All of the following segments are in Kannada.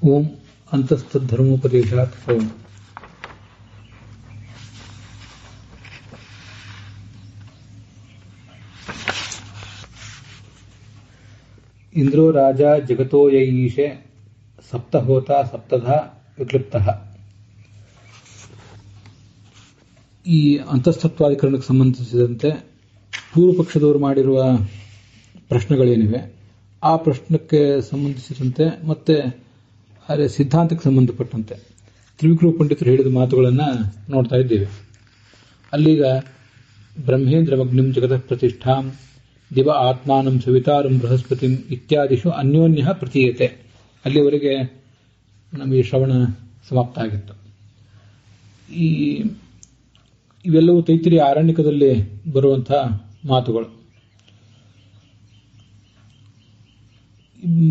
ಓಂ ಅಂತಸ್ಥಧರ್ಮೋಪದೇಶಾತ್ ಓಂ. ಇಂದ್ರೋ ರಾಜ ಜಗತೋ ಯೈಷೆ ಸಪ್ತಹೋತ ಸಪ್ತಧಾ ವಿಕ್ಲಿಪ್ತಃ. ಈ ಅಂತಸ್ಥತ್ವಾಧಿಕರಣಕ್ಕೆ ಸಂಬಂಧಿಸಿದಂತೆ ಪೂರ್ವ ಪಕ್ಷದವರು ಮಾಡಿರುವ ಪ್ರಶ್ನೆಗಳೇನಿವೆ ಆ ಪ್ರಶ್ನಕ್ಕೆ ಸಂಬಂಧಿಸಿದಂತೆ ಮತ್ತೆ ಸಿದ್ಧಾಂತಕ್ಕೆ ಸಂಬಂಧಪಟ್ಟಂತೆ ತ್ರಿವಿಕ್ರಮ ಪಂಡಿತರು ಹೇಳಿದ ಮಾತುಗಳನ್ನು ನೋಡ್ತಾ ಇದ್ದೇವೆ. ಅಲ್ಲೀಗ ಬ್ರಹ್ಮೇಂದ್ರ ಮಗ್ನಿಂ ಜಗತಃ ಪ್ರತಿಷ್ಠಾಂ ದಿವ ಆತ್ಮಾನಂ ಸವಿತಾರಂ ಬೃಹಸ್ಪತಿಂ ಇತ್ಯಾದಿಷು ಅನ್ಯೋನ್ಯ ಪ್ರತೀಯತೆ. ಅಲ್ಲಿವರೆಗೆ ನಮಗೆ ಶ್ರವಣ ಸಮಾಪ್ತ ಆಗಿತ್ತು. ಇವೆಲ್ಲವೂ ತೈತ್ತಿರೀಯ ಆರಣ್ಯಕದಲ್ಲಿ ಬರುವಂತಹ ಮಾತುಗಳು.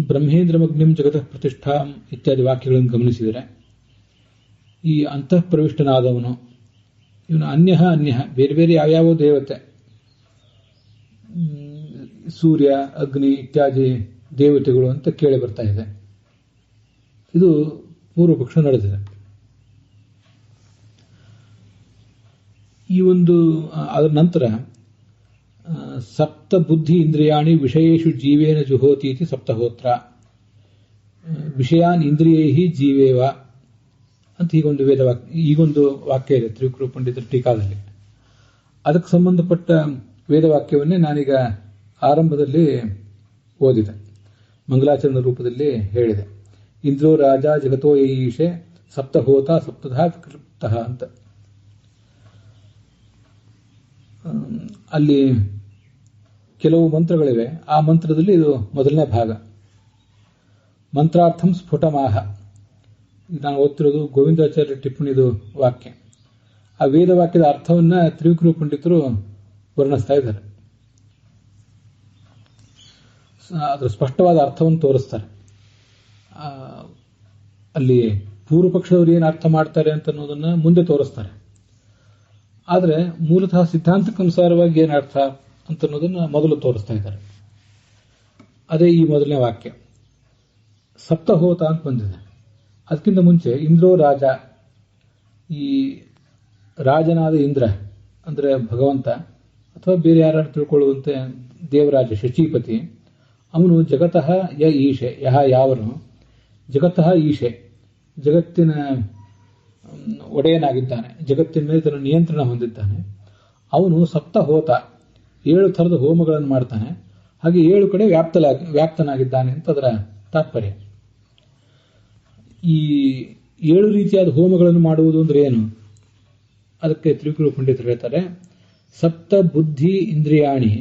ಬ್ರಹ್ಮೇಂದ್ರ ಮಗ್ನಿಂ ಜಗತಃ ಪ್ರತಿಷ್ಠಾಂ ಇತ್ಯಾದಿ ವಾಕ್ಯಗಳನ್ನು ಗಮನಿಸಿದರೆ ಈ ಅಂತಃ ಪ್ರವಿಷ್ಟನಾದವನು ಇವನು ಅನ್ಯ ಬೇರೆ ಬೇರೆ ಯಾವ್ಯಾವ ದೇವತೆ, ಸೂರ್ಯ ಅಗ್ನಿ ಇತ್ಯಾದಿ ದೇವತೆಗಳು ಅಂತ ಕೇಳಿ ಬರ್ತಾ ಇದೆ. ಇದು ಪೂರ್ವ ಪಕ್ಷ ನಡೆದಿದೆ. ಈ ಒಂದು ಅದರ ನಂತರ ಸಪ್ತ ಬುದ್ಧಿ ಇಂದ್ರಿಯಾಣಿ ವಿಷಯೇಷು ಜೀವೇನ ಜುಹೋತಿ ಇತಿ ಸಪ್ತಹೋತ್ರ ವಿಷಯಾನ್ ಇಂದ್ರಿಯೈ ಜೀವೇವ ಅಂತ ಈಗೊಂದು ವಾಕ್ಯ ಇದೆ ತ್ರಿವಿಕ್ರಮ ಪಂಡಿತರ ಟೀಕಾದಲ್ಲಿ. ಅದಕ್ಕೆ ಸಂಬಂಧಪಟ್ಟ ವೇದವಾಕ್ಯವನ್ನೇ ನಾನೀಗ ಆರಂಭದಲ್ಲಿ ಓದಿದೆ, ಮಂಗಲಾಚರಣ ರೂಪದಲ್ಲಿ ಹೇಳಿದೆ. ಇಂದ್ರೋ ರಾಜ ಜಗತೋ ಯೈಷೆ ಸಪ್ತಹೋತ ಸಪ್ತಧಾ ವಿಕ್ಲಿಪ್ತಃ ಅಂತ. ಅಲ್ಲಿ ಕೆಲವು ಮಂತ್ರಗಳಿವೆ. ಆ ಮಂತ್ರದಲ್ಲಿ ಇದು ಮೊದಲನೇ ಭಾಗ. ಮಂತ್ರಾರ್ಥಂ ಸ್ಫುಟಮಾಹ. ನಾನು ಓದ್ತಿರೋದು ಗೋವಿಂದಾಚಾರ್ಯ ಟಿಪ್ಪಣಿದು ವಾಕ್ಯ. ಆ ವೇದ ವಾಕ್ಯದ ಅರ್ಥವನ್ನ ತ್ರಿವಿಕ್ರಮ ಪಂಡಿತರು ವರ್ಣಿಸ್ತಾ ಇದ್ದಾರೆ. ಅದರ ಸ್ಪಷ್ಟವಾದ ಅರ್ಥವನ್ನು ತೋರಿಸ್ತಾರೆ. ಅಲ್ಲಿ ಪೂರ್ವ ಪಕ್ಷದವರು ಏನು ಅರ್ಥ ಮಾಡ್ತಾರೆ ಅಂತ ಅನ್ನೋದನ್ನ ಮುಂದೆ ತೋರಿಸ್ತಾರೆ. ಆದರೆ ಮೂಲತಃ ಸಿದ್ಧಾಂತಕ್ಕನುಸಾರವಾಗಿ ಏನು ಅರ್ಥ ಅಂತ ಅನ್ನೋದನ್ನ ಮೊದಲು ತೋರಿಸ್ತಾ ಇದ್ದಾರೆ. ಅದೇ ಈ ಮೊದಲನೇ ವಾಕ್ಯ. ಸಪ್ತಹೋತ ಅಂತ ಬಂದಿದೆ. ಅದಕ್ಕಿಂತ ಮುಂಚೆ ಇಂದ್ರೋ ರಾಜ, ಈ ರಾಜನಾದ ಇಂದ್ರ ಅಂದ್ರೆ ಭಗವಂತ ಅಥವಾ ಬೇರೆ ಯಾರು ತಿಳ್ಕೊಳ್ಳುವಂತೆ ದೇವರಾಜ ಶಚೀಪತಿ, ಅವನು ಜಗತಃ ಈಶೆ ಯಾವನು ಜಗತಃ ಈಶೆ ಜಗತ್ತಿನ ಒಡೆಯನಾಗಿದ್ದಾನೆ, ಜಗತ್ತಿನ ಮೇಲೆ ತನ್ನ ನಿಯಂತ್ರಣ ಹೊಂದಿದ್ದಾನೆ. ಅವನು ಸಪ್ತಹೋತ 7 ಥರದ ಹೋಮಗಳನ್ನು ಮಾಡ್ತಾನೆ. ಹಾಗೆ 7 ಕಡೆ ವ್ಯಾಪ್ತನಾಗಿದ್ದಾನೆ ಅಂತ ಅದರ ತಾತ್ಪರ್ಯ. ಈ 7 ರೀತಿಯಾದ ಹೋಮಗಳನ್ನು ಮಾಡುವುದು ಅಂದ್ರೆ ಏನು? ಅದಕ್ಕೆ ತ್ರಿವಿಕ್ರಮ ಪಂಡಿತರು ಹೇಳ್ತಾರೆ, ಸಪ್ತ ಬುದ್ಧಿ ಇಂದ್ರಿಯಾಣಿ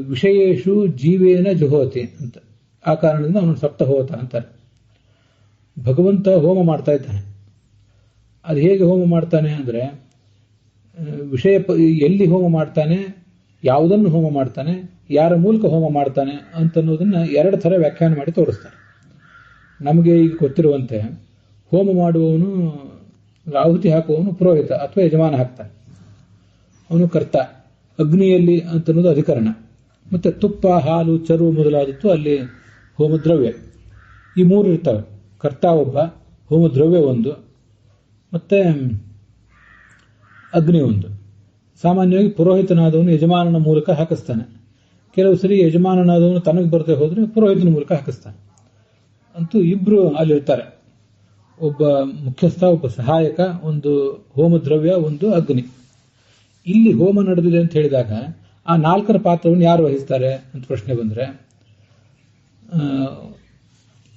ವಿಷಯೇಷು ಜೀವೇನ ಜುಹೋತಿ ಅಂತ. ಆ ಕಾರಣದಿಂದ ಅವನು ಸಪ್ತಹೋತ ಅಂತಾರೆ. ಭಗವಂತ ಹೋಮ ಮಾಡ್ತಾ ಇದ್ದಾನೆ. ಅದು ಹೇಗೆ ಹೋಮ ಮಾಡ್ತಾನೆ ಅಂದ್ರೆ, ವಿಷಯ ಎಲ್ಲಿ ಹೋಮ ಮಾಡ್ತಾನೆ, ಯಾವುದನ್ನು ಹೋಮ ಮಾಡ್ತಾನೆ, ಯಾರ ಮೂಲಕ ಹೋಮ ಮಾಡ್ತಾನೆ ಅಂತನ್ನೋದನ್ನ 2 ಥರ ವ್ಯಾಖ್ಯಾನ ಮಾಡಿ ತೋರಿಸ್ತಾರೆ. ನಮಗೆ ಈಗ ಗೊತ್ತಿರುವಂತೆ ಹೋಮ ಮಾಡುವವನು, ಆಹುತಿ ಹಾಕುವವನು ಪುರೋಹಿತ ಅಥವಾ ಯಜಮಾನ ಹಾಕ್ತಾನೆ, ಅವನು ಕರ್ತ. ಅಗ್ನಿಯಲ್ಲಿ ಅಂತನ್ನೋದು ಅಧಿಕರಣ. ಮತ್ತೆ ತುಪ್ಪ, ಹಾಲು, ಚರು ಮೊದಲಾದದ್ದು ಅಲ್ಲಿ ಹೋಮದ್ರವ್ಯ. ಈ 3 ಇರ್ತವೆ. ಕರ್ತ ಒಬ್ಬ, ಹೋಮದ್ರವ್ಯ ಒಂದು, ಮತ್ತೆ ಅಗ್ನಿ ಒಂದು. ಸಾಮಾನ್ಯವಾಗಿ ಪುರೋಹಿತನಾದವನು ಯಜಮಾನನ ಮೂಲಕ ಹಾಕಿಸ್ತಾನೆ. ಕೆಲವು ಸರಿ ಯಜಮಾನನಾದವನು ತನಗೆ ಬರದೆ ಹೋದ್ರೆ ಪುರೋಹಿತನ ಮೂಲಕ ಹಾಕಿಸ್ತಾನೆ. ಅಂತೂ ಇಬ್ರು ಅಲ್ಲಿರ್ತಾರೆ. ಒಬ್ಬ ಮುಖ್ಯಸ್ಥ, ಒಬ್ಬ ಸಹಾಯಕ, ಒಂದು ಹೋಮದ್ರವ್ಯ, ಒಂದು ಅಗ್ನಿ. ಇಲ್ಲಿ ಹೋಮ ನಡೆದಿದೆ ಅಂತ ಹೇಳಿದಾಗ ಆ 4ರ ಪಾತ್ರವನ್ನು ಯಾರು ವಹಿಸ್ತಾರೆ ಅಂತ ಪ್ರಶ್ನೆ ಬಂದ್ರೆ,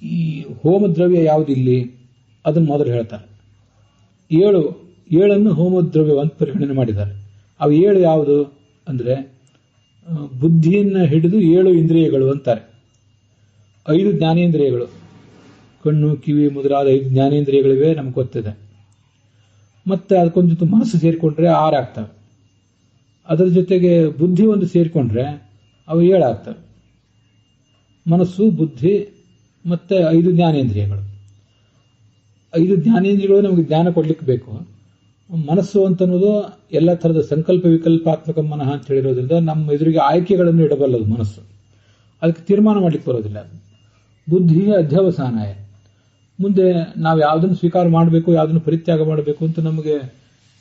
ಈ ಹೋಮದ್ರವ್ಯ ಯಾವುದಿಲ್ಲಿ ಅದನ್ನು ಮೊದಲು ಹೇಳ್ತಾರೆ. 7 ಹೋಮದ್ರವ್ಯ ಅಂತ ಪರಿಗಣನೆ ಮಾಡಿದ್ದಾರೆ. ಅವು 7 ಯಾವುದು ಅಂದ್ರೆ, ಬುದ್ಧಿಯನ್ನು ಹಿಡಿದು 7 ಇಂದ್ರಿಯಗಳು ಅಂತಾರೆ. 5 ಜ್ಞಾನೇಂದ್ರಿಯಗಳು, ಕಣ್ಣು, ಕಿವಿ ಮೊದಲಾದ 5 ಜ್ಞಾನೇಂದ್ರಿಯಗಳಿವೆ, ನಮ್ಗೆ ಗೊತ್ತಿದೆ. ಮತ್ತೆ ಅದಕ್ಕೊಂದು ಜೊತೆ ಮನಸ್ಸು ಸೇರಿಕೊಂಡ್ರೆ 6 ಆಗ್ತವೆ. ಅದರ ಜೊತೆಗೆ ಬುದ್ಧಿ ಒಂದು ಸೇರಿಕೊಂಡ್ರೆ ಅವು 7 ಆಗ್ತವೆ. ಮನಸ್ಸು, ಬುದ್ಧಿ ಮತ್ತೆ 5 ಜ್ಞಾನೇಂದ್ರಿಯಗಳು. 5 ಜ್ಞಾನೇಂದ್ರಿಯಗಳು ನಮಗೆ ಜ್ಞಾನ ಕೊಡ್ಲಿಕ್ಕೆ ಬೇಕು. ಮನಸ್ಸು ಅಂತನ್ನೋದು ಎಲ್ಲ ಥರದ ಸಂಕಲ್ಪ ವಿಕಲ್ಪಾತ್ಮಕ ಮನಃ ಅಂತ ಹೇಳಿರೋದ್ರಿಂದ ನಮ್ಮ ಎದುರಿಗೆ ಆಯ್ಕೆಗಳನ್ನು ಇಡಬಲ್ಲದು ಮನಸ್ಸು. ಅದಕ್ಕೆ ತೀರ್ಮಾನ ಮಾಡ್ಲಿಕ್ಕೆ ಬರೋದಿಲ್ಲ. ಬುದ್ಧಿ ಅಧ್ಯವಸಾನಾಯ, ಮುಂದೆ ನಾವು ಯಾವುದನ್ನು ಸ್ವೀಕಾರ ಮಾಡಬೇಕು, ಯಾವುದನ್ನು ಪರಿತ್ಯಾಗ ಮಾಡಬೇಕು ಅಂತ ನಮಗೆ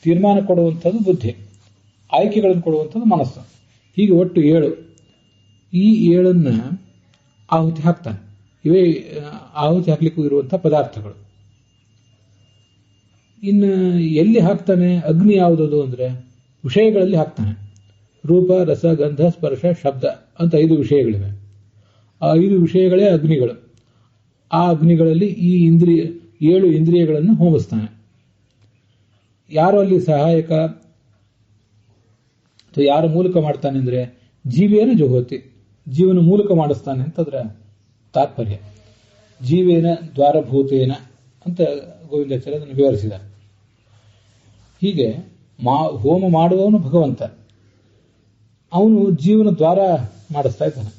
ತೀರ್ಮಾನ ಕೊಡುವಂಥದ್ದು ಬುದ್ಧಿ, ಆಯ್ಕೆಗಳನ್ನು ಕೊಡುವಂಥದ್ದು ಮನಸ್ಸು. ಹೀಗೆ ಒಟ್ಟು 7. ಈ 7 ಆಹುತಿ ಹಾಕ್ತಾನೆ. ಇವೇ ಆಹುತಿ ಹಾಕ್ಲಿಕ್ಕೂ ಇರುವಂಥ ಪದಾರ್ಥಗಳು. ಇನ್ನು ಎಲ್ಲಿ ಹಾಕ್ತಾನೆ? ಅಗ್ನಿ ಯಾವುದದು ಅಂದರೆ ವಿಷಯಗಳಲ್ಲಿ ಹಾಕ್ತಾನೆ. ರೂಪ, ರಸ, ಗಂಧ, ಸ್ಪರ್ಶ, ಶಬ್ದ ಅಂತ 5 ವಿಷಯಗಳಿವೆ. ಆ 5 ವಿಷಯಗಳೇ ಅಗ್ನಿಗಳು. ಆ ಅಗ್ನಿಗಳಲ್ಲಿ ಈ 7 ಇಂದ್ರಿಯಗಳನ್ನು ಹೋಮಿಸ್ತಾನೆ. ಯಾರು ಅಲ್ಲಿ ಸಹಾಯಕ ಅಥವಾ ಯಾರ ಮೂಲಕ ಮಾಡ್ತಾನೆ ಅಂದರೆ ಜೀವೇನ ಜುಹೋತಿ, ಜೀವನ ಮೂಲಕ ಮಾಡಿಸ್ತಾನೆ ಅಂತದ್ರ ತಾತ್ಪರ್ಯ. ಜೀವೇನ ದ್ವಾರಭೂತೇನ ಅಂತ ಗೋವಿಂದಾಚಾರ್ಯ ಅದನ್ನು ವಿವರಿಸಿದ್ದಾರೆ. ಹೀಗೆ ಹೋಮ ಮಾಡುವವನು ಭಗವಂತ, ಅವನು ಜೀವನ ದ್ವಾರ ಮಾಡಿಸ್ತಾ ಇದ್ದಾನೆ,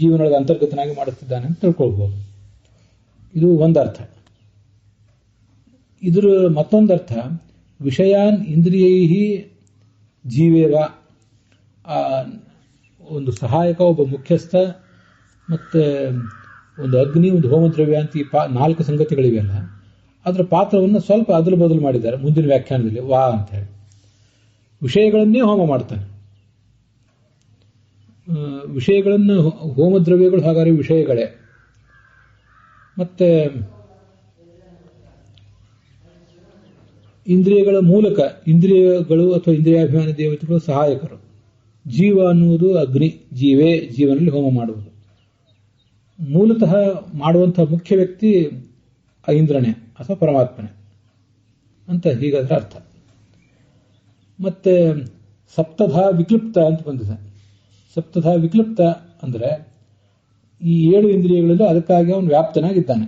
ಜೀವನದ ಅಂತರ್ಗತನಾಗಿ ಮಾಡುತ್ತಿದ್ದಾನೆ ಅಂತ ತಿಳ್ಕೊಳ್ಬಹುದು. ಇದು ಒಂದರ್ಥ. ಇದರ ಮತ್ತೊಂದರ್ಥ ವಿಷಯಾನ್ ಇಂದ್ರಿಯೈ ಜೀವೇವ. ಒಂದು ಸಹಾಯಕ, ಒಬ್ಬ ಮುಖ್ಯಸ್ಥ, ಮತ್ತೆ ಒಂದು ಅಗ್ನಿ, ಒಂದು ಹೋಮದ್ರವ್ಯ ಅಂತ ಈ 4 ಸಂಗತಿಗಳಿವೆಯಲ್ಲ, ಅದರ ಪಾತ್ರವನ್ನು ಸ್ವಲ್ಪ ಅದಲು ಬದಲು ಮಾಡಿದ್ದಾರೆ ಮುಂದಿನ ವ್ಯಾಖ್ಯಾನದಲ್ಲಿ. ವಾ ಅಂತ ಹೇಳಿ ವಿಷಯಗಳನ್ನೇ ಹೋಮ ಮಾಡ್ತಾನೆ. ವಿಷಯಗಳನ್ನು, ಹೋಮದ್ರವ್ಯಗಳು ಹಾಗಾದ್ರೆ ವಿಷಯಗಳೇ. ಮತ್ತೆ ಇಂದ್ರಿಯಗಳ ಮೂಲಕ, ಇಂದ್ರಿಯಗಳು ಅಥವಾ ಇಂದ್ರಿಯಾಭಿಮಾನಿ ದೇವತೆಗಳು ಸಹಾಯಕರು. ಜೀವ ಅನ್ನುವುದು ಅಗ್ನಿ, ಜೀವೇ ಜೀವನಲ್ಲಿ ಹೋಮ ಮಾಡುವುದು. ಮೂಲತಃ ಮಾಡುವಂತಹ ಮುಖ್ಯ ವ್ಯಕ್ತಿ ಐಂದ್ರನೇ ಅಥವಾ ಪರಮಾತ್ಮನೇ ಅಂತ ಹೀಗಾದ್ರೆ ಅರ್ಥ. ಮತ್ತೆ ಸಪ್ತಧಾ ವಿಕ್ಲಿಪ್ತ ಅಂತ ಬಂದಿದೆ. ಸಪ್ತಧಾ ವಿಕ್ಲಿಪ್ತ ಅಂದರೆ ಈ 7 ಇಂದ್ರಿಯಗಳಲ್ಲೂ ಅದಕ್ಕಾಗಿ ಅವನು ವ್ಯಾಪ್ತನಾಗಿದ್ದಾನೆ.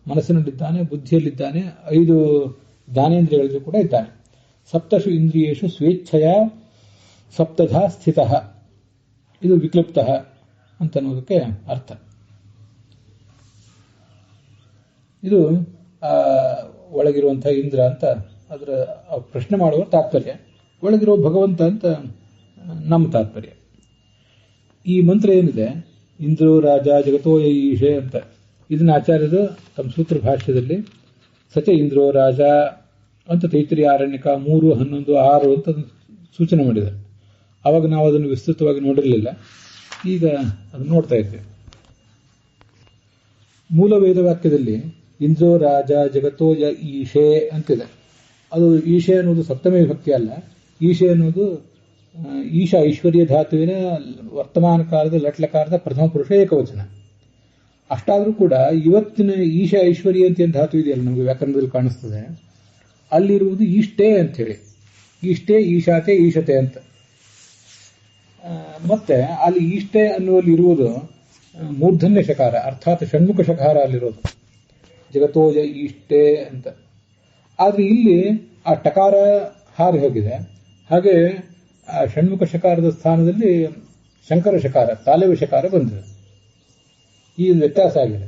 ಮನಸ್ಸಿನಲ್ಲಿದ್ದಾನೆ, ಬುದ್ಧಿಯಲ್ಲಿದ್ದಾನೆ, 5 ಜ್ಞಾನೇಂದ್ರಿಯಗಳಲ್ಲೂ ಕೂಡ ಇದ್ದಾನೆ. ಸಪ್ತಷು ಇಂದ್ರಿಯೇಷು ಸ್ವೇಚ್ಛೆಯ ಸಪ್ತಧಾ ಸ್ಥಿತ, ಇದು ವಿಕ್ಲಿಪ್ತ ಅಂತನ್ನುವುದಕ್ಕೆ ಅರ್ಥ. ಇದು ಒಳಗಿರುವಂತಹ ಇಂದ್ರ ಅಂತ ಅದರ ಪ್ರಶ್ನೆ ಮಾಡುವ ತಾತ್ಪರ್ಯ. ಒಳಗಿರುವ ಭಗವಂತ ಅಂತ ನಮ್ಮ ತಾತ್ಪರ್ಯ. ಈ ಮಂತ್ರ ಏನಿದೆ, ಇಂದ್ರೋ ರಾಜ ಜಗತೋ ಈಶೆ ಅಂತ, ಇದನ್ನ ಆಚಾರ್ಯರು ತಮ್ಮ ಸೂತ್ರ ಭಾಷ್ಯದಲ್ಲಿ ಸಚ ಇಂದ್ರೋ ರಾಜ ಅಂತ ತೈತ್ರಿಯ ಆರಣ್ಯಕ 3, 11, 6 ಅಂತ ಸೂಚನೆ ಮಾಡಿದ್ದಾರೆ. ಆವಾಗ ನಾವು ಅದನ್ನು ವಿಸ್ತೃತವಾಗಿ ನೋಡಿರಲಿಲ್ಲ, ಈಗ ಅದನ್ನು ನೋಡ್ತಾ ಇದ್ದೇವೆ. ಮೂಲ ವೇದವಾಕ್ಯದಲ್ಲಿ ಇಂದ್ರೋ ರಾಜ ಜಗತೋ ಈಶೆ ಅಂತಿದೆ. ಅದು ಈಶೆ ಅನ್ನೋದು ಸಪ್ತಮಿ ವಿಭಕ್ತಿ ಅಲ್ಲ. ಈಶೆ ಅನ್ನೋದು ಈಶಾ ಐಶ್ವರ್ಯ ಧಾತುವಿನ ವರ್ತಮಾನ ಕಾಲದ ಲಟ್ಲಕಾರದ ಪ್ರಥಮ ಪುರುಷ ಏಕವಚನ. ಅಷ್ಟಾದರೂ ಕೂಡ ಇವತ್ತಿನ ಈಶಾ ಐಶ್ವರ್ಯ ಅಂತ ಏನು ಧಾತು ಇದೆಯಲ್ಲ ನಮಗೆ ವ್ಯಾಕರಣದಲ್ಲಿ ಕಾಣಿಸ್ತದೆ, ಅಲ್ಲಿರುವುದು ಈಷ್ಟೇ ಅಂಥೇಳಿ. ಈಷ್ಟೇ, ಈಶಾತೆ, ಈಶತೆ ಅಂತ. ಮತ್ತೆ ಅಲ್ಲಿ ಈಷ್ಟೇ ಅನ್ನುವಲ್ಲಿ ಇರುವುದು ಮೂರ್ಧನ್ಯ ಶಕಾರ, ಅರ್ಥಾತ್ ಷಣ್ಮುಖ ಶಕಾರ ಅಲ್ಲಿರೋದು, ಜಗತೋಜ ಈಷ್ಟೇ ಅಂತ. ಆದ್ರೆ ಇಲ್ಲಿ ಆ ಟಕಾರ ಹಾರಿ ಹೋಗಿದೆ. ಹಾಗೆ ಆ ಷಣ್ಮುಖ ಶಕಾರದ ಸ್ಥಾನದಲ್ಲಿ ಶಂಕರ ಶಕಾರ, ತಾಲವ್ಯ ಶಕಾರ ಬಂದಿದೆ. ಈ ವ್ಯತ್ಯಾಸ ಆಗಿದೆ.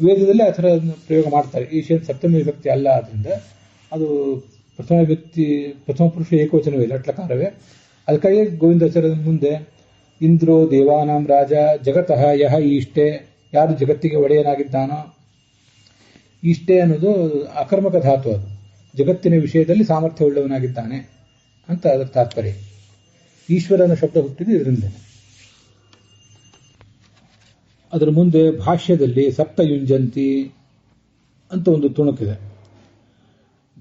ವೇದದಲ್ಲಿ ಆ ಥರ ಪ್ರಯೋಗ ಮಾಡ್ತಾರೆ. ಈಶೆ ಸಪ್ತಮಿ ವಿಭಕ್ತಿ ಅಲ್ಲ, ಆದ್ರಿಂದ ಅದು ಪ್ರಥಮ ಪುರುಷ ಏಕವಚನವೇ, ಲಟ್ಲಕಾರವೇ. ಅದಕ್ಕಾಗಿ ಗೋವಿಂದಾಚಾರ್ಯದ ಮುಂದೆ ಇಂದ್ರೋ ದೇವಾನಾಂ ರಾಜ ಜಗತಃ ಯಹ ಈಷ್ಟೇ, ಯಾರು ಜಗತ್ತಿಗೆ ಒಡೆಯನಾಗಿದ್ದಾನೋ. ಈಷ್ಟೇ ಅನ್ನೋದು ಅಕರ್ಮಕ ಧಾತು, ಅದು ಜಗತ್ತಿನ ವಿಷಯದಲ್ಲಿ ಸಾಮರ್ಥ್ಯವುಳ್ಳವನಾಗಿದ್ದಾನೆ ಅಂತ ಅದರ ತಾತ್ಪರ್ಯ. ಈಶ್ವರನ ಶಬ್ದ ಹುಟ್ಟಿದ್ದು ಇದರಿಂದ. ಅದರ ಮುಂದೆ ಭಾಷ್ಯದಲ್ಲಿ ಸಪ್ತಯುಂಜಂತಿ ಅಂತ ಒಂದು ತುಣುಕಿದೆ.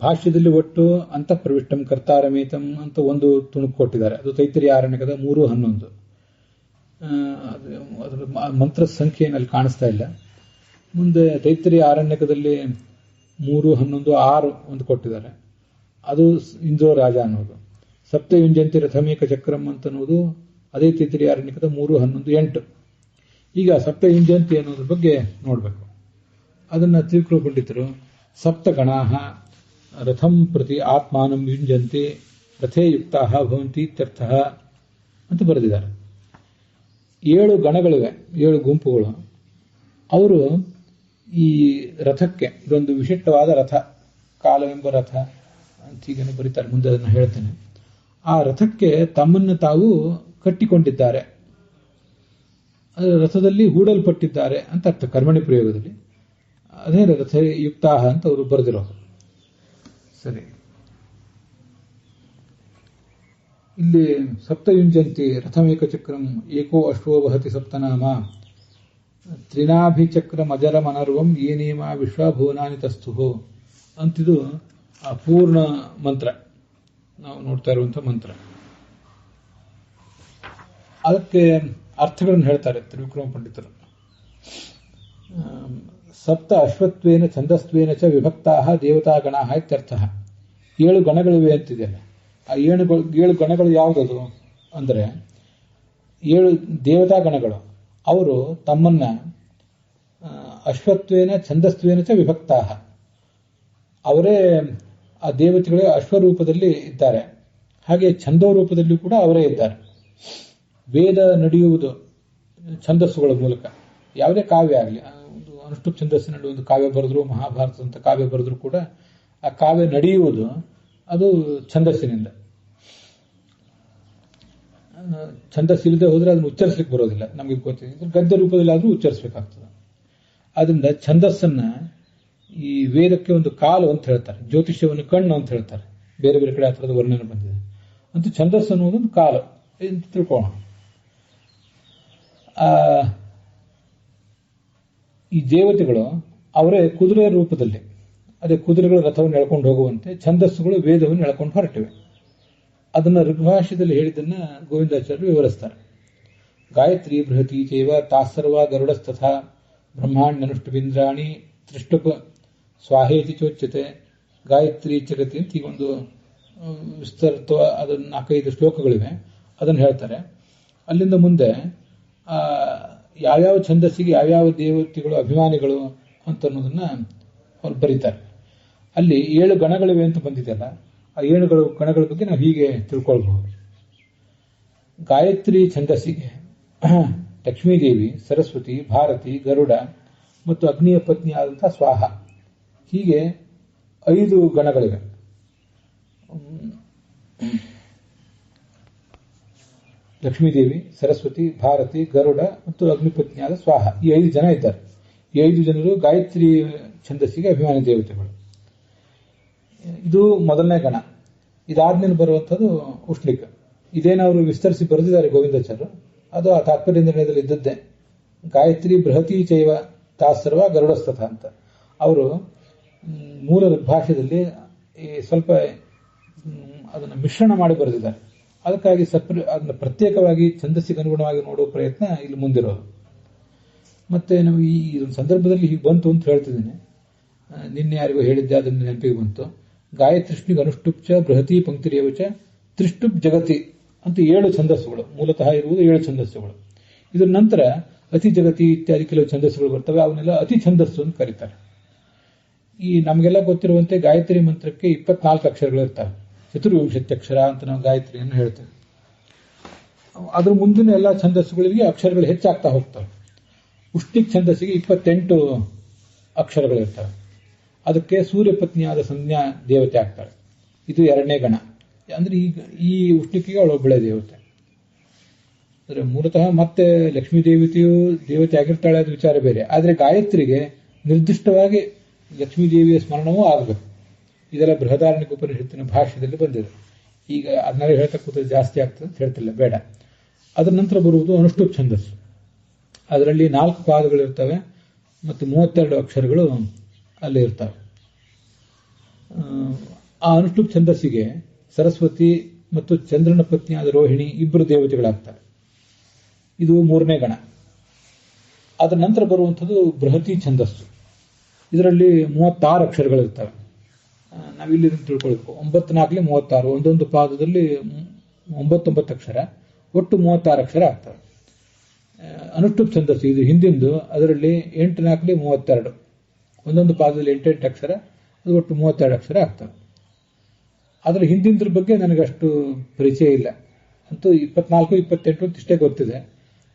ಭಾಷ್ಯದಲ್ಲಿ ಒಟ್ಟು ಅಂತಃಪ್ರವಿಷ್ಟಂ ಕರ್ತಾರಮೇತಂ ಅಂತ ಒಂದು ತುಣುಕು ಕೊಟ್ಟಿದ್ದಾರೆ. ಅದು ತೈತ್ರಿಯ ಆರಣ್ಯಕದ 3, 11. ಅದರ ಮಂತ್ರ ಸಂಖ್ಯೆ ಅಲ್ಲಿ ಕಾಣಿಸ್ತಾ ಇಲ್ಲ. ಮುಂದೆ ತೈತ್ರಿಯ ಆರಣ್ಯಕದಲ್ಲಿ 3, 11, 6 ಒಂದು ಕೊಟ್ಟಿದ್ದಾರೆ. ಅದು ಇಂದ್ರೋ ರಾಜ ಅನ್ನೋದು. ಸಪ್ತಯುಂಜಂತಿ ರಥಮೇಕ ಚಕ್ರಂ ಅಂತನ್ನುವುದು ಅದೇ ತೈತ್ರಿಯ ಆರಣ್ಯಕದ 3, 11, 8. ಈಗ ಸಪ್ತಯುಂಜಂತಿ ಅನ್ನೋದ್ರ ಬಗ್ಗೆ ನೋಡಬೇಕು. ಅದನ್ನು ತ್ರಿವಿಕ್ರಮ ಪಂಡಿತರು ಸಪ್ತಗಣಾಹ ರಥಂ ಪ್ರತಿ ಆತ್ಮಾನಂ ಯುಂಜಂತಿ ರಥೇ ಯುಕ್ತಾಹ ಭವಂತಿ ಇತ್ಯರ್ಥಃ ಅಂತ ಬರೆದಿದ್ದಾರೆ. 7 ಗಣಗಳಿವೆ, 7 ಗುಂಪುಗಳು. ಅವರು ಈ ರಥಕ್ಕೆ, ಇದೊಂದು ವಿಶಿಷ್ಟವಾದ ರಥ, ಕಾಲವೆಂಬ ರಥ ಅಂತ ಹೀಗೇನು ಬರೀತಾರೆ, ಮುಂದೆ ಅದನ್ನು ಹೇಳ್ತೇನೆ. ಆ ರಥಕ್ಕೆ ತಮ್ಮನ್ನು ತಾವು ಕಟ್ಟಿಕೊಂಡಿದ್ದಾರೆ, ರಥದಲ್ಲಿ ಹೂಡಲ್ಪಟ್ಟಿದ್ದಾರೆ ಅಂತ ಅರ್ಥ ಕರ್ಮಣಿ ಪ್ರಯೋಗದಲ್ಲಿ. ಅದೇ ರಥಯುಕ್ತಾ ಅಂತ ಅವರು ಬರೆದಿರೋದು. ಸರಿ, ಇಲ್ಲಿ ಸಪ್ತಯುಂಜಂತಿ ರಥಮೇಕಚಕ್ರಂ ಏಕೋ ಅಶ್ವೋ ವಹತಿ ಸಪ್ತನಾಮ ತ್ರಿನಾಭಿಚಕ್ರಂ ಅಜರಮನರ್ವಂ ಏನೇಮ ವಿಶ್ವಭುವನಾನಿ ತಸ್ಥು ಅಂತಿದು ಆ ಪೂರ್ಣ ಮಂತ್ರ, ನಾವು ನೋಡ್ತಾ ಇರುವಂತಹ ಮಂತ್ರ. ಅದಕ್ಕೆ ಅರ್ಥಗಳನ್ನು ಹೇಳ್ತಾರೆ ತ್ರಿವಿಕ್ರಮ ಪಂಡಿತರು. ಸಪ್ತ ಅಶ್ವತ್ವೇನ ಛಂದಸ್ತ್ವೇನ ಚ ವಿಭಕ್ತಾ ದೇವತಾಗಣ ಇತ್ಯರ್ಥ. 7 ಗಣಗಳಿವೆ ಅಂತಿದೆಯಲ್ಲ, ಆ 7 ಗಣಗಳು ಯಾವುದದು ಅಂದರೆ 7 ದೇವತಾ ಗಣಗಳು. ಅವರು ತಮ್ಮನ್ನ ಅಶ್ವತ್ವೇನ ಛಂದಸ್ತ್ವೇನ ಚ ವಿಭಕ್ತಾ, ಅವರೇ ಆ ದೇವತೆಗಳೇ ಅಶ್ವರೂಪದಲ್ಲಿ ಇದ್ದಾರೆ, ಹಾಗೆ ಛಂದೋ ರೂಪದಲ್ಲಿ ಕೂಡ ಅವರೇ ಇದ್ದಾರೆ. ವೇದ ನಡೆಯುವುದು ಛಂದಸ್ಸುಗಳ ಮೂಲಕ. ಯಾವುದೇ ಕಾವ್ಯ ಆಗಲಿ, ಒಂದು ಅನುಷ್ಠುಪ್ ಛಂದಸ್ಸಿನಲ್ಲಿ ಒಂದು ಕಾವ್ಯ ಬರೆದ್ರು, ಮಹಾಭಾರತದಂತ ಕಾವ್ಯ ಬರೆದ್ರು ಕೂಡ ಆ ಕಾವ್ಯ ನಡೆಯುವುದು ಅದು ಛಂದಸ್ಸಿನಿಂದ. ಛಂದಸ್ಸಿಲ್ಲದೆ ಹೋದ್ರೆ ಅದನ್ನು ಉಚ್ಚರಿಸಲಿಕ್ಕೆ ಬರೋದಿಲ್ಲ, ನಮಗೆ ಗೊತ್ತಿದೆ. ಗದ್ಯ ರೂಪದಲ್ಲಿ ಆದರೂ ಉಚ್ಚರಿಸಬೇಕಾಗ್ತದೆ. ಆದ್ರಿಂದ ಛಂದಸ್ಸನ್ನ ಈ ವೇದಕ್ಕೆ ಒಂದು ಕಾಲು ಅಂತ ಹೇಳ್ತಾರೆ, ಜ್ಯೋತಿಷ್ಯವನ್ನು ಕಣ್ಣು ಅಂತ ಹೇಳ್ತಾರೆ. ಬೇರೆ ಬೇರೆ ಕಡೆ ಆ ಥರದ ವರ್ಣನೆ ಬಂದಿದೆ. ಅಂತೂ ಛಂದಸ್ಸು ಅನ್ನೋದೊಂದು ಕಾಲು ಅಂತ ತಿಳ್ಕೊಳ್ಳೋಣ. ಈ ದೇವತೆಗಳು ಅವರೇ ಕುದುರೆ ರೂಪದಲ್ಲಿ, ಅದೇ ಕುದುರೆಗಳು ರಥವನ್ನು ಎಳ್ಕೊಂಡು ಹೋಗುವಂತೆ ಛಂದಸ್ಸುಗಳು ವೇದವನ್ನು ಎಳ್ಕೊಂಡು ಹೊರಟಿವೆ. ಅದನ್ನ ಋಗ್ಭಾಷ್ಯದಲ್ಲಿ ಹೇಳಿದ್ದನ್ನ ಗೋವಿಂದಾಚಾರ್ಯರು ವಿವರಿಸ್ತಾರೆ. ಗಾಯತ್ರಿ ಬೃಹತಿ ಚೈವ ತಾಸರ್ವ ಗರುಡಸ್ತಥಾ ಬ್ರಹ್ಮಾಣ್ಯನುಷ್ಠುಬಿಂದ್ರಾಣಿ ತ್ರಿಷ್ಟುಪ ಸ್ವಾಹೇತಿ ಚೋಚ್ಯತೆ. ಗಾಯತ್ರಿ ಜಗತಿ ಅಂತ ಈಗ ಒಂದು ವಿಸ್ತೃತ ಅದನ್ನ 4-5 ಶ್ಲೋಕಗಳಿವೆ, ಅದನ್ನು ಹೇಳ್ತಾರೆ. ಅಲ್ಲಿಂದ ಮುಂದೆ ಯಾವ್ಯಾವ ಛಂದಸ್ಸಿಗೆ ಯಾವ್ಯಾವ ದೇವತೆಗಳು ಅಭಿಮಾನಿಗಳು ಅಂತ ಅನ್ನೋದನ್ನ ಅವ್ರು ಬರೀತಾರೆ. ಅಲ್ಲಿ 7 ಗಣಗಳಿವೆ ಅಂತ ಬಂದಿದೆಯಲ್ಲ, ಆ 7 ಗಣಗಳ ಬಗ್ಗೆ ನಾವು ಹೀಗೆ ತಿಳ್ಕೊಳ್ಬಹುದು. ಗಾಯತ್ರಿ ಛಂದಸ್ಸಿಗೆ ಲಕ್ಷ್ಮೀದೇವಿ, ಸರಸ್ವತಿ, ಭಾರತಿ, ಗರುಡ ಮತ್ತು ಅಗ್ನಿಯ ಪತ್ನಿ ಆದಂತಹ ಸ್ವಾಹ, ಹೀಗೆ 5 ಗಣಗಳಿವೆ. ಲಕ್ಷ್ಮೀದೇವಿ, ಸರಸ್ವತಿ, ಭಾರತಿ, ಗರುಡ ಮತ್ತು ಅಗ್ನಿಪತ್ನಿಯಾದ ಸ್ವಾಹ, ಈ 5 ಜನ ಇದ್ದಾರೆ. ಈ 5 ಜನರು ಗಾಯತ್ರಿ ಛಂದಸ್ಸಿಗೆ ಅಭಿಮಾನಿ ದೇವತೆಗಳು. ಇದು ಮೊದಲನೇ ಗಣ. ಇದಾದ್ಮೇಲೆ ಬರುವಂಥದ್ದು ಉಷ್ಣಿಕ. ಇದೇನವರು ವಿಸ್ತರಿಸಿ ಬರೆದಿದ್ದಾರೆ ಗೋವಿಂದಾಚಾರ್ಯರು, ಅದು ಆ ತಾತ್ಪರ್ಯ ನಿರ್ಣಯದಲ್ಲಿ ಇದ್ದದ್ದೇ. ಗಾಯತ್ರಿ ಬೃಹತಿ ಚೈವ ತಾಸರ್ವ ಗರುಡಸ್ತಥ ಅಂತ ಅವರು ಮೂಲ ಭಾಷೆಯಲ್ಲಿ ಸ್ವಲ್ಪ ಅದನ್ನು ಮಿಶ್ರಣ ಮಾಡಿ ಬರೆದಿದ್ದಾರೆ. ಅದಕ್ಕಾಗಿ ಅದನ್ನು ಪ್ರತ್ಯೇಕವಾಗಿ ಛಂದಸ್ಸಿಗೆ ಅನುಗುಣವಾಗಿ ನೋಡುವ ಪ್ರಯತ್ನ ಇಲ್ಲಿ ಮುಂದಿರೋದು. ಮತ್ತೆ ನಾವು ಈ ಸಂದರ್ಭದಲ್ಲಿ ಹೀಗೆ ಬಂತು ಅಂತ ಹೇಳ್ತಿದ್ದೇನೆ, ನಿನ್ನೆ ಯಾರಿಗೂ ಹೇಳಿದ್ದೆ, ಅದನ್ನು ನೆನಪಿಗೆ ಬಂತು. ಗಾಯತ್ರಿಷ್ಣಿಗೆ ಅನುಷ್ಠುಪ್ಚ ಬೃಹತಿ ಪಂಕ್ತಿರೇವಚ ತ್ರಿಷ್ಟುಪ್ ಜಗತಿ ಅಂತ 7 ಛಂದಸ್ಸುಗಳು ಮೂಲತಃ ಇರುವುದು. 7 ಛಂದಸ್ಸುಗಳು. ಇದರ ನಂತರ ಅತಿ ಜಗತಿ ಇತ್ಯಾದಿ ಕೆಲವು ಛಂದಸ್ಸುಗಳು ಬರ್ತವೆ, ಅವನ್ನೆಲ್ಲ ಅತಿ ಛಂದಸ್ಸು ಅಂತ ಕರೀತಾರೆ. ಈ ನಮಗೆಲ್ಲ ಗೊತ್ತಿರುವಂತೆ ಗಾಯತ್ರಿ ಮಂತ್ರಕ್ಕೆ 24 ಅಕ್ಷರಗಳಿರ್ತವೆ. ಚತುರ್ವಿಂಶತ್ಯಕ್ಷರ ಅಂತ ನಾವು ಗಾಯತ್ರಿಯನ್ನು ಹೇಳ್ತೇವೆ. ಅದ್ರ ಮುಂದಿನ ಎಲ್ಲ ಛಂದಸ್ಸುಗಳಿಗೆ ಅಕ್ಷರಗಳು ಹೆಚ್ಚಾಗ್ತಾ ಹೋಗ್ತವೆ. ಉಷ್ಣಿಕ್ ಛಂದಸ್ಸಿಗೆ 28 ಅಕ್ಷರಗಳಿರ್ತವೆ. ಅದಕ್ಕೆ ಸೂರ್ಯಪತ್ನಿಯಾದ ಸಂಜ್ಞಾ ದೇವತೆ ಆಗ್ತಾಳೆ. ಇದು 2ನೇ ಗಣ. ಅಂದ್ರೆ ಈ ಉಷ್ಣಿಕಿಗೆ ಅವಳೊಬ್ಬಳೆ ದೇವತೆ. ಅಂದ್ರೆ ಮೂಲತಃ ಮತ್ತೆ ಲಕ್ಷ್ಮೀ ದೇವತೆ ಆಗಿರ್ತಾಳೆ, ಅದು ವಿಚಾರ ಬೇರೆ. ಆದ್ರೆ ಗಾಯತ್ರಿಗೆ ನಿರ್ದಿಷ್ಟವಾಗಿ ಲಕ್ಷ್ಮೀ ದೇವಿಯ ಸ್ಮರಣವೂ ಆಗಬೇಕು. ಇದೆಲ್ಲ ಬೃಹದಾರಣ್ಯಕ ಉಪನಿಷತ್ತಿನ ಭಾಷ್ಯದಲ್ಲಿ ಬಂದಿದೆ. ಈಗ ಅದನ್ನೆಲ್ಲ ಹೇಳ್ತಾ ಕೂತ್ರೆ ಜಾಸ್ತಿ ಆಗ್ತದೆ ಅಂತ ಹೇಳ್ತಿಲ್ಲ, ಬೇಡ. ಅದರ ನಂತರ ಬರುವುದು ಅನುಷ್ಠುಪ್ ಛಂದಸ್ಸು. ಅದರಲ್ಲಿ 4 ಪಾದಗಳಿರ್ತವೆ ಮತ್ತು 32 ಅಕ್ಷರಗಳು ಅಲ್ಲಿ ಇರ್ತವೆ. ಆ ಅನುಷ್ಠುಪ್ ಛಂದಸ್ಸಿಗೆ ಸರಸ್ವತಿ ಮತ್ತು ಚಂದ್ರನ ಪತ್ನಿಯಾದ ರೋಹಿಣಿ ಇಬ್ಬರು ದೇವತೆಗಳಾಗ್ತಾರೆ. ಇದು 3ನೇ ಗಣ. ಅದರ ನಂತರ ಬರುವಂಥದ್ದು ಬೃಹತಿ ಛಂದಸ್ಸು. ಇದರಲ್ಲಿ 36 ಅಕ್ಷರಗಳಿರ್ತವೆ. ನಾವಿಲ್ಲಿ ತಿಳ್ಕೊಳ್ಬೇಕು. 9×4 36, ಒಂದೊಂದು ಪಾದದಲ್ಲಿ 9 ಅಕ್ಷರ, ಒಟ್ಟು 36 ಅಕ್ಷರ ಆಗ್ತವೆ. ಅನುಷ್ಠುಪ್ ಛಂದಸ್ಸು ಇದು ಹಿಂದಿಂದು. ಅದರಲ್ಲಿ 8×4 32, ಒಂದೊಂದು ಪಾದದಲ್ಲಿ 8 ಅಕ್ಷರ, ಅದು ಒಟ್ಟು 32 ಅಕ್ಷರ ಆಗ್ತವೆ. ಅದರ ಹಿಂದಿನ ಬಗ್ಗೆ ನನಗಷ್ಟು ಪರಿಚಯ ಇಲ್ಲ. ಅಂತೂ 24, 28 ಅಂತ ಇಷ್ಟೇ ಗೊತ್ತಿದೆ.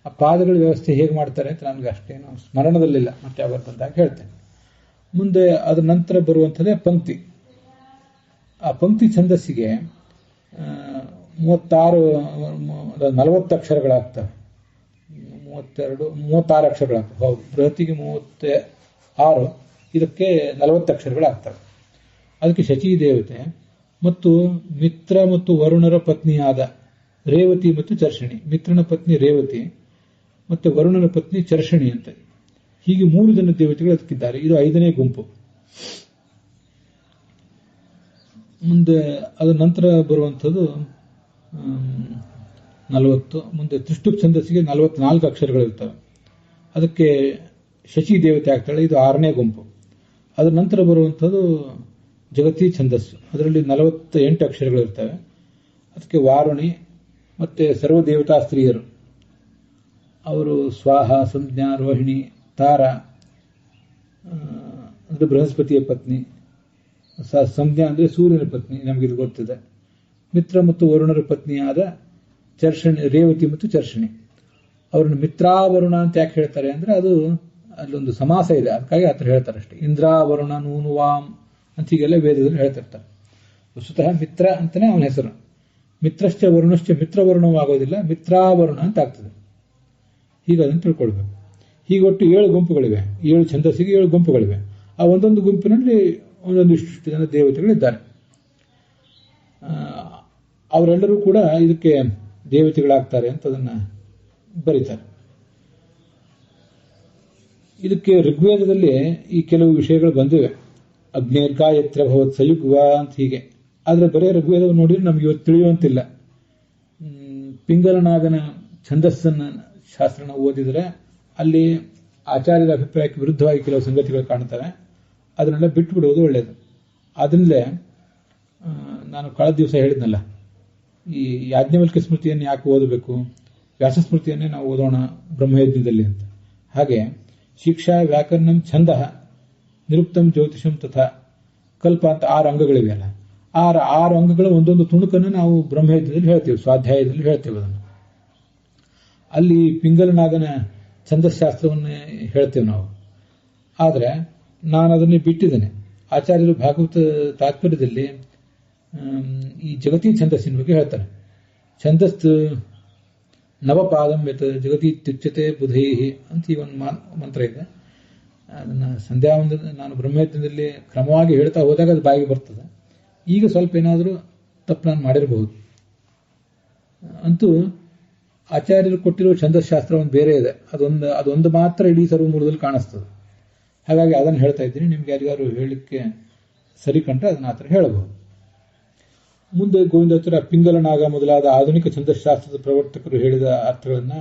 ಆ ಪಾದಗಳ ವ್ಯವಸ್ಥೆ ಹೇಗೆ ಮಾಡ್ತಾರೆ ಅಂತ ನನಗೆ ಅಷ್ಟೇನು ಸ್ಮರಣದಲ್ಲಿಲ್ಲ. ಮತ್ತೆ ಯಾವಾಗ ಬಂದಾಗ ಹೇಳ್ತೇನೆ. ಮುಂದೆ ಅದರ ನಂತರ ಬರುವಂಥದ್ದೇ ಪಂಕ್ತಿ. ಆ ಪಂಕ್ತಿ ಛಂದಸ್ಸಿಗೆ 40 ಅಕ್ಷರಗಳಾಗ್ತವೆ. 36 ಅಕ್ಷರಗಳಾಗ್ತವೆ. ಹೌದು, ಬೃಹತಿಗೆ 36, ಇದಕ್ಕೆ 40 ಅಕ್ಷರಗಳಾಗ್ತವೆ. ಅದಕ್ಕೆ ಶಚಿ ದೇವತೆ ಮತ್ತು ಮಿತ್ರ ಮತ್ತು ವರುಣರ ಪತ್ನಿಯಾದ ರೇವತಿ ಮತ್ತು ಚರ್ಷಣಿ, ಮಿತ್ರನ ಪತ್ನಿ ರೇವತಿ ಮತ್ತು ವರುಣನ ಪತ್ನಿ ಚರ್ಷಣಿ ಅಂತ, ಹೀಗೆ 3 ಜನ ದೇವತೆಗಳು ಅದಕ್ಕಿದ್ದಾರೆ. ಇದು 5ನೇ ಗುಂಪು. ಮುಂದೆ ಅದರ ನಂತರ ಬರುವಂಥದ್ದು 40. ಮುಂದೆ ತ್ರಿಷ್ಟುಪ್ ಛಂದಸ್ಸಿಗೆ 44 ಅಕ್ಷರಗಳಿರ್ತವೆ. ಅದಕ್ಕೆ ಶಚಿ ದೇವತೆ ಆಗ್ತಾಳೆ. ಇದು 6ನೇ ಗುಂಪು. ಅದರ ನಂತರ ಬರುವಂಥದ್ದು ಜಗತಿ ಛಂದಸ್ಸು. ಅದರಲ್ಲಿ 48 ಅಕ್ಷರಗಳಿರ್ತವೆ. ಅದಕ್ಕೆ ವಾರುಣಿ ಮತ್ತೆ ಸರ್ವದೇವತಾ ಸ್ತ್ರೀಯರು, ಅವರು ಸ್ವಾಹ, ಸಂಜ್ಞಾ, ರೋಹಿಣಿ, ತಾರ ಅಂದರೆ ಬೃಹಸ್ಪತಿಯ ಪತ್ನಿ, ಸಂಜ್ಞಾ ಅಂದರೆ ಸೂರ್ಯನ ಪತ್ನಿ, ನಮಗಿದು ಗೊತ್ತಿದೆ. ಮಿತ್ರ ಮತ್ತು ವರುಣರ ಪತ್ನಿಯಾದ ಚರ್ಷಣಿ, ರೇವತಿ ಮತ್ತು ಚರ್ಷಣಿ. ಅವ್ರನ್ನ ಮಿತ್ರಾವರುಣ ಅಂತ ಯಾಕೆ ಹೇಳ್ತಾರೆ ಅಂದರೆ ಅದು ಅಲ್ಲೊಂದು ಸಮಾಸ ಇದೆ, ಅದಕ್ಕಾಗಿ ಆ ಥರ ಹೇಳ್ತಾರೆ ಅಷ್ಟೇ. ಇಂದ್ರಾವರುಣ ನೂನುವಾಂ ಅಂತ ಹೀಗೆಲ್ಲ ವೇದದಲ್ಲಿ ಹೇಳ್ತಿರ್ತಾರೆ. ವಸ್ತುತಃ ಮಿತ್ರ ಅಂತಾನೆ ಅವನ ಹೆಸರು. ಮಿತ್ರಶ್ಚ ವರುಣಶ್ಚ ಮಿತ್ರವರುಣವಾಗೋದಿಲ್ಲ, ಮಿತ್ರಾವರುಣ ಅಂತ ಆಗ್ತದೆ. ಹೀಗೆ ಅದನ್ನು ತಿಳ್ಕೊಳ್ಬೇಕು. ಹೀಗೆ ಒಟ್ಟು 7 ಗುಂಪುಗಳಿವೆ. 7 ಛಂದಸ್ಸಿಗೆ 7 ಗುಂಪುಗಳಿವೆ. ಆ ಒಂದೊಂದು ಗುಂಪಿನಲ್ಲಿ ಒಂದೊಂದಿಷ್ಟು ಜನ ದೇವತೆಗಳಿದ್ದಾರೆ. ಅವರೆಲ್ಲರೂ ಕೂಡ ಇದಕ್ಕೆ ದೇವತೆಗಳಾಗ್ತಾರೆ ಅಂತ ಅದನ್ನು ಬರೀತಾರೆ. ಇದಕ್ಕೆ ಋಗ್ವೇದದಲ್ಲಿ ಈ ಕೆಲವು ವಿಷಯಗಳು ಬಂದಿವೆ. ಅಗ್ನೇರ್ಗಾಯತ್ರ ಭವತ್ ಸಯುಗ್ವ ಅಂತ ಹೀಗೆ. ಆದರೆ ಬರೀ ಋಗ್ವೇದವನ್ನು ನೋಡಿದ್ರೆ ನಮ್ಗೆ ಇವತ್ತು ತಿಳಿಯುವಂತಿಲ್ಲ. ಪಿಂಗಲನಾಗನ ಛಂದಸ್ಸನ್ನ ಶಾಸ್ತ್ರನ ಓದಿದರೆ ಅಲ್ಲಿ ಆಚಾರ್ಯರ ಅಭಿಪ್ರಾಯಕ್ಕೆ ವಿರುದ್ಧವಾಗಿ ಕೆಲವು ಸಂಗತಿಗಳು ಕಾಣ್ತವೆ. ಅದನ್ನೆಲ್ಲ ಬಿಟ್ಟು ಬಿಡುವುದು ಒಳ್ಳೆಯದು. ಅದರಿಂದಲೇ ನಾನು ಕಳೆದ ದಿವಸ ಹೇಳಿದ್ನಲ್ಲ, ಈ ಯಾಜ್ಞವಲ್ಕ್ಯ ಸ್ಮೃತಿಯನ್ನು ಯಾಕೆ ಓದಬೇಕು, ವ್ಯಾಸ ಸ್ಮೃತಿಯನ್ನೇ ನಾವು ಓದೋಣ ಬ್ರಹ್ಮಯಜ್ಞದಲ್ಲಿ ಅಂತ. ಹಾಗೆ ಶಿಕ್ಷಾ, ವ್ಯಾಕರಣಂ, ಛಂದ, ನಿರುಕ್ತಂ, ಜ್ಯೋತಿಷಂ ತಥಾ ಕಲ್ಪ ಅಂತ 6 ಅಂಗಗಳಿವೆಯಲ್ಲ, 6 ಅಂಗಗಳ ಒಂದೊಂದು ತುಣುಕನ್ನು ನಾವು ಬ್ರಹ್ಮಯಜ್ಞದಲ್ಲಿ ಹೇಳ್ತೇವೆ, ಸ್ವಾಧ್ಯಾಯದಲ್ಲಿ ಹೇಳ್ತೇವೆ. ಅದನ್ನು ಅಲ್ಲಿ ಪಿಂಗಲನಾಗನ ಛಂದಶಾಸ್ತ್ರವನ್ನೇ ಹೇಳ್ತೇವೆ ನಾವು. ಆದರೆ ನಾನು ಅದನ್ನೇ ಬಿಟ್ಟಿದ್ದೇನೆ. ಆಚಾರ್ಯರು ಭಾಗವತ ತಾತ್ಪರ್ಯದಲ್ಲಿ ಈ ಜಗತಿ ಛಂದಸ್ಸಿನ ಬಗ್ಗೆ ಹೇಳ್ತಾರೆ. ಛಂದಸ್ ನವಪಾದಂ ಯತ್ ಜಗತಿ ತ್ಯುಚ್ಯತೆ ಬುಧೈಹಿ ಅಂತ ಈ ಒಂದು ಮಂತ್ರ ಇದೆ. ಅದನ್ನು ಸಂಧ್ಯಾವಂದನ ನಾನು ಬ್ರಹ್ಮಯಜ್ಞದಲ್ಲಿ ಕ್ರಮವಾಗಿ ಹೇಳ್ತಾ ಹೋದಾಗ ಅದು ಬಾಯಿಗೆ ಬರ್ತದೆ. ಈಗ ಸ್ವಲ್ಪ ಏನಾದರೂ ತಪ್ಪು ನಾನು ಮಾಡಿರಬಹುದು. ಅಂತೂ ಆಚಾರ್ಯರು ಕೊಟ್ಟಿರೋ ಛಂದಶಾಸ್ತ್ರ ಒಂದು ಬೇರೆ ಇದೆ. ಅದೊಂದು ಮಾತ್ರ ಇಡೀ ಸರ್ವಮೂಲದಲ್ಲಿ ಕಾಣಿಸ್ತದೆ. ಹಾಗಾಗಿ ಅದನ್ನು ಹೇಳ್ತಾ ಇದ್ದೀನಿ. ನಿಮ್ಗೆ ಯಾರಿಗಾರು ಹೇಳಲಿಕ್ಕೆ ಸರಿ ಕಂಡ್ರೆ ಅದನ್ನ ಆ ಥರ ಹೇಳಬಹುದು. ಮುಂದೆ ಗೋವಿಂದಾಚಾರ್ಯ ಪಿಂಗಲನಾಗ ಮೊದಲಾದ ಆಧುನಿಕ ಛಂದಶಾಸ್ತ್ರದ ಪ್ರವರ್ತಕರು ಹೇಳಿದ ಅರ್ಥಗಳನ್ನು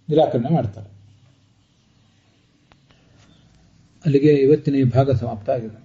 ನಿರಾಕರಣೆ ಮಾಡ್ತಾರೆ. ಅಲ್ಲಿಗೆ ಇವತ್ತಿನ ಈ ಭಾಗ ಸಮಾಪ್ತ ಆಗಿದೆ.